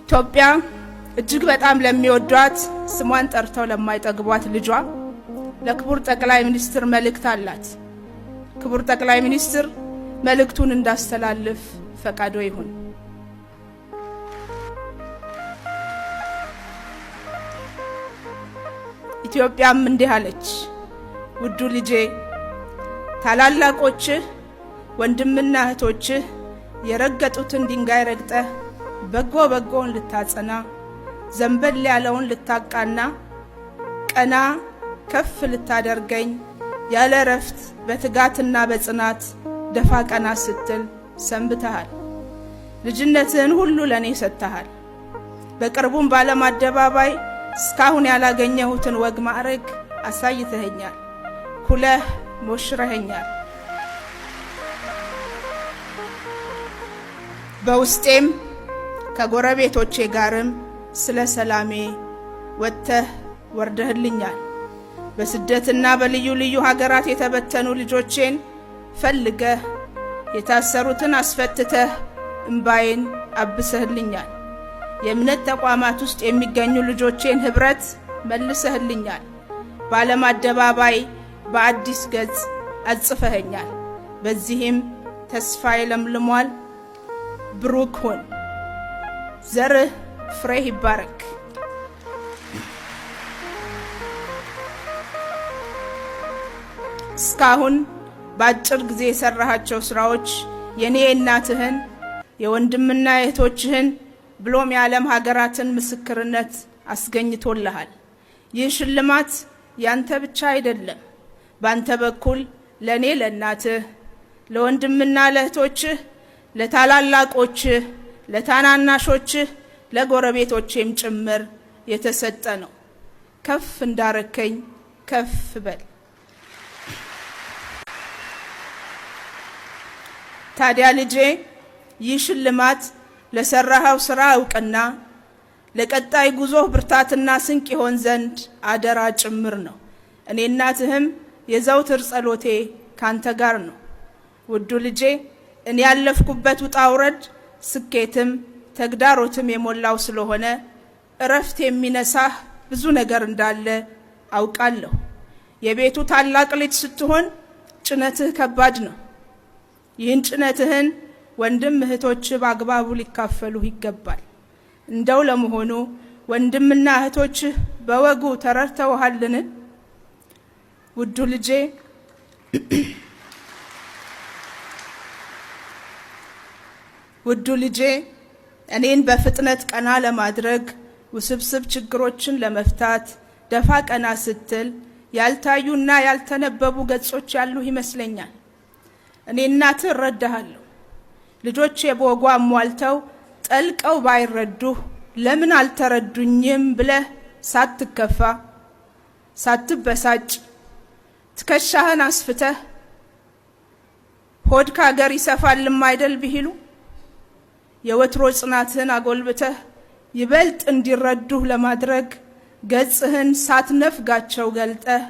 ኢትዮጵያ እጅግ በጣም ለሚወዷት ስሟን ጠርተው ለማይጠግቧት ልጇ ለክቡር ጠቅላይ ሚኒስትር መልእክት አላት። ክቡር ጠቅላይ ሚኒስትር መልእክቱን እንዳስተላልፍ ፈቃዶ ይሁን። ኢትዮጵያም እንዲህ አለች። ውዱ ልጄ ታላላቆችህ ወንድምና እህቶችህ የረገጡትን ድንጋይ ረግጠህ በጎ በጎውን ልታጸና ዘንበል ያለውን ልታቃና ቀና ከፍ ልታደርገኝ ያለ ረፍት በትጋትና በጽናት ደፋ ቀና ስትል ሰንብተሃል። ልጅነትህን ሁሉ ለኔ ሰጥተሃል። በቅርቡም ባለም አደባባይ እስካሁን ያላገኘሁትን ወግ ማዕረግ አሳይተኸኛል። ኩለህ ሞሽረኸኛል። በውስጤም ከጎረቤቶቼ ጋርም ስለ ሰላሜ ወጥተህ ወርደህልኛል። በስደትና በልዩ ልዩ ሀገራት የተበተኑ ልጆቼን ፈልገህ የታሰሩትን አስፈትተህ እምባዬን አብሰህልኛል። የእምነት ተቋማት ውስጥ የሚገኙ ልጆቼን ህብረት መልሰህልኛል። በዓለም አደባባይ በአዲስ ገጽ አጽፈኸኛል። በዚህም ተስፋዬ ለምልሟል። ብሩክ ሁን፣ ዘርህ ፍሬህ ይባረክ። እስካሁን በአጭር ጊዜ የሰራሃቸው ስራዎች የኔ እናትህን የወንድምና እህቶችህን ብሎም የዓለም ሀገራትን ምስክርነት አስገኝቶልሃል። ይህ ሽልማት ያንተ ብቻ አይደለም። ባንተ በኩል ለኔ ለእናትህ ለወንድምና ለእህቶችህ ለታላላቆችህ ለታናናሾችህ ለጎረቤቶቼም ጭምር የተሰጠ ነው። ከፍ እንዳረከኝ ከፍ በል። ታዲያ ልጄ ይህ ሽልማት ለሰራኸው ስራ እውቅና ለቀጣይ ጉዞህ ብርታትና ስንቅ ይሆን ዘንድ አደራ ጭምር ነው። እኔ እናትህም የዘውትር ጸሎቴ ካንተ ጋር ነው። ውዱ ልጄ እኔ ያለፍኩበት ውጣ ውረድ ስኬትም ተግዳሮትም የሞላው ስለሆነ እረፍት የሚነሳህ ብዙ ነገር እንዳለ አውቃለሁ። የቤቱ ታላቅ ልጅ ስትሆን ጭነትህ ከባድ ነው። ይህን ጭነትህን ወንድም እህቶችህ በአግባቡ ሊካፈሉህ ይገባል። እንደው ለመሆኑ ወንድምና እህቶችህ በወጉ ተረድተውሃልን? ውዱ ልጄ ውዱ ልጄ እኔን በፍጥነት ቀና ለማድረግ ውስብስብ ችግሮችን ለመፍታት ደፋ ቀና ስትል ያልታዩና ያልተነበቡ ገጾች ያሉ ይመስለኛል። እኔ እናትህ እረዳሃለሁ። ልጆቼ በወጉ አሟልተው ጠልቀው ባይረዱህ ለምን አልተረዱኝም ብለህ ሳትከፋ ሳትበሳጭ ትከሻህን አስፍተህ ሆድ ከአገር ይሰፋልም አይደል ቢሉ የወትሮ ጽናትህን አጎልብተህ ይበልጥ እንዲረዱህ ለማድረግ ገጽህን ሳትነፍጋቸው ገልጠህ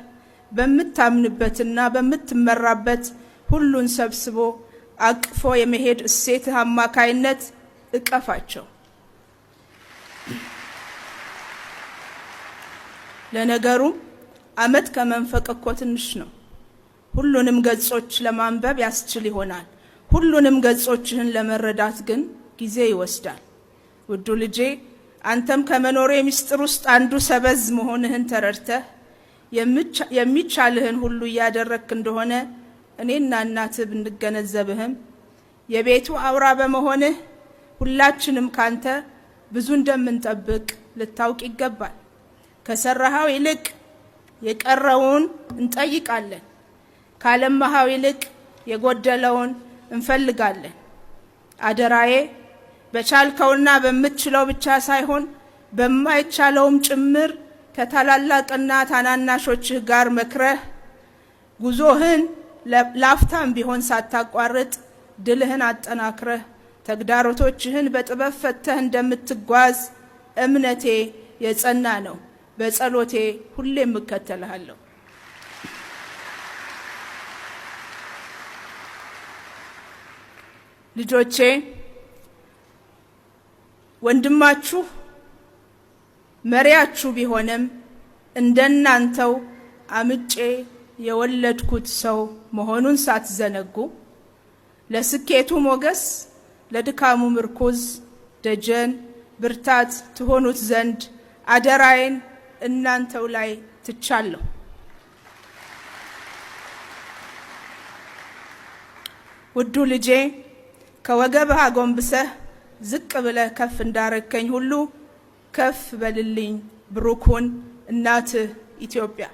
በምታምንበትና በምትመራበት ሁሉን ሰብስቦ አቅፎ የመሄድ እሴትህ አማካይነት እቀፋቸው። ለነገሩ ዓመት ከመንፈቅ እኮ ትንሽ ነው። ሁሉንም ገጾች ለማንበብ ያስችል ይሆናል። ሁሉንም ገጾችህን ለመረዳት ግን ጊዜ ይወስዳል። ውዱ ልጄ አንተም ከመኖሬ ምስጢር ውስጥ አንዱ ሰበዝ መሆንህን ተረድተህ የሚቻልህን ሁሉ እያደረግክ እንደሆነ እኔና እናትህ ብንገነዘብህም የቤቱ አውራ በመሆንህ ሁላችንም ካንተ ብዙ እንደምንጠብቅ ልታውቅ ይገባል። ከሰራሃው ይልቅ የቀረውን እንጠይቃለን። ካለማሃው ይልቅ የጎደለውን እንፈልጋለን። አደራዬ በቻልከውና በምትችለው ብቻ ሳይሆን በማይቻለውም ጭምር ከታላላቅና ታናናሾችህ ጋር መክረህ ጉዞህን ላፍታም ቢሆን ሳታቋርጥ ድልህን አጠናክረህ ተግዳሮቶችህን በጥበብ ፈተህ እንደምትጓዝ እምነቴ የጸና ነው። በጸሎቴ ሁሌም እከተልሃለሁ። ልጆቼ ወንድማችሁ መሪያችሁ ቢሆንም እንደናንተው አምጬ የወለድኩት ሰው መሆኑን ሳትዘነጉ ለስኬቱ ሞገስ ለድካሙ ምርኩዝ ደጀን ብርታት ትሆኑት ዘንድ አደራዬን እናንተው ላይ ትቻለሁ። ውዱ ልጄ ከወገብህ አጎንብሰህ ዝቅ ብለህ ከፍ እንዳረከኝ ሁሉ ከፍ በልልኝ ብሩኩን እናትህ ኢትዮጵያ።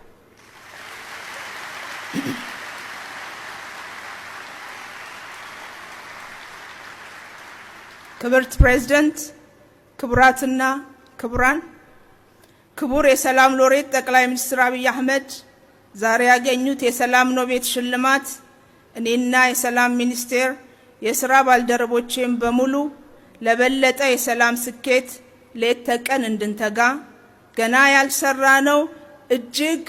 ክብርት ፕሬዝዳንት፣ ክቡራትና ክቡራን፣ ክቡር የሰላም ሎሬት ጠቅላይ ሚኒስትር አብይ አህመድ ዛሬ ያገኙት የሰላም ኖቤል ሽልማት እኔና የሰላም ሚኒስቴር የሥራ ባልደረቦቼም በሙሉ ለበለጠ የሰላም ስኬት ሌት ተቀን እንድንተጋ ገና ያልሰራነው እጅግ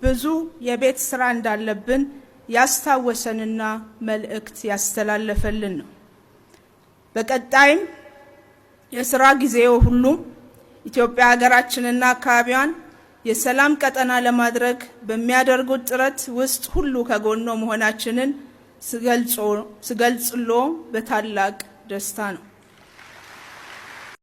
ብዙ የቤት ስራ እንዳለብን ያስታወሰንና መልእክት ያስተላለፈልን ነው። በቀጣይም የሥራ ጊዜው ሁሉ ኢትዮጵያ ሀገራችንና አካባቢዋን የሰላም ቀጠና ለማድረግ በሚያደርጉት ጥረት ውስጥ ሁሉ ከጎኖ መሆናችንን ስገልጽሎ በታላቅ ደስታ ነው።